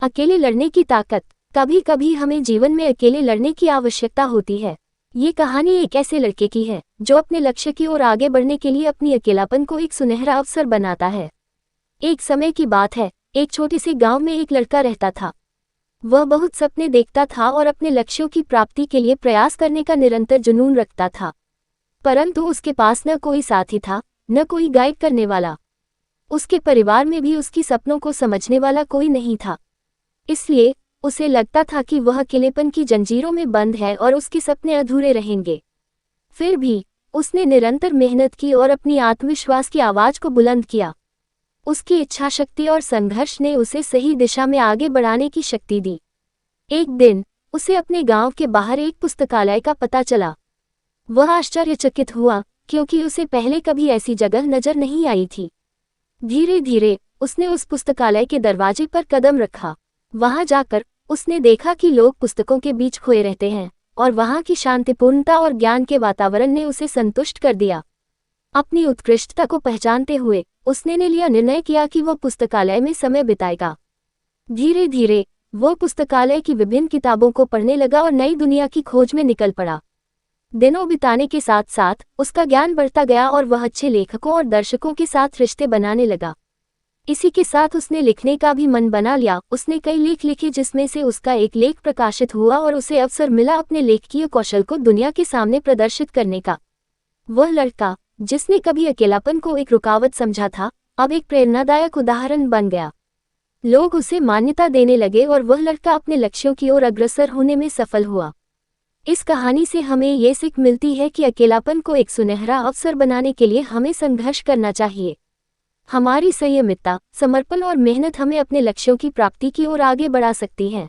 अकेले लड़ने की ताकत। कभी कभी हमें जीवन में अकेले लड़ने की आवश्यकता होती है। ये कहानी एक ऐसे लड़के की है जो अपने लक्ष्य की ओर आगे बढ़ने के लिए अपनी अकेलापन को एक सुनहरा अवसर बनाता है। एक समय की बात है, एक छोटे से गांव में एक लड़का रहता था। वह बहुत सपने देखता था और अपने लक्ष्यों की प्राप्ति के लिए प्रयास करने का निरंतर जुनून रखता था। परंतु उसके पास न कोई साथी था, न कोई गाइड करने वाला। उसके परिवार में भी उसकी सपनों को समझने वाला कोई नहीं था। इसलिए उसे लगता था कि वह अकेलेपन की जंजीरों में बंद है और उसके सपने अधूरे रहेंगे। फिर भी उसने निरंतर मेहनत की और अपनी आत्मविश्वास की आवाज को बुलंद किया। उसकी इच्छाशक्ति और संघर्ष ने उसे सही दिशा में आगे बढ़ाने की शक्ति दी। एक दिन उसे अपने गांव के बाहर एक पुस्तकालय का पता चला। वह आश्चर्यचकित हुआ क्योंकि उसे पहले कभी ऐसी जगह नजर नहीं आई थी। धीरे धीरे उसने उस पुस्तकालय के दरवाजे पर कदम रखा। वहां जाकर उसने देखा कि लोग पुस्तकों के बीच खोए रहते हैं और वहां की शांतिपूर्णता और ज्ञान के वातावरण ने उसे संतुष्ट कर दिया। अपनी उत्कृष्टता को पहचानते हुए उसने निर्णय किया कि वह पुस्तकालय में समय बिताएगा। धीरे धीरे वह पुस्तकालय की विभिन्न किताबों को पढ़ने लगा और नई दुनिया की खोज में निकल पड़ा। दिनों बिताने के साथ साथ उसका ज्ञान बढ़ता गया और वह अच्छे लेखकों और दर्शकों के साथ रिश्ते बनाने लगा। इसी के साथ उसने लिखने का भी मन बना लिया। उसने कई लेख लिखे जिसमें से उसका एक लेख प्रकाशित हुआ और उसे अवसर मिला अपने लेखकीय कौशल को दुनिया के सामने प्रदर्शित करने का। वह लड़का जिसने कभी अकेलापन को एक रुकावट समझा था, अब एक प्रेरणादायक उदाहरण बन गया। लोग उसे मान्यता देने लगे और वह लड़का अपने लक्ष्यों की ओर अग्रसर होने में सफल हुआ। इस कहानी से हमें ये सीख मिलती है कि अकेलापन को एक सुनहरा अवसर बनाने के लिए हमें संघर्ष करना चाहिए। हमारी संयमितता, समर्पण और मेहनत हमें अपने लक्ष्यों की प्राप्ति की ओर आगे बढ़ा सकती है।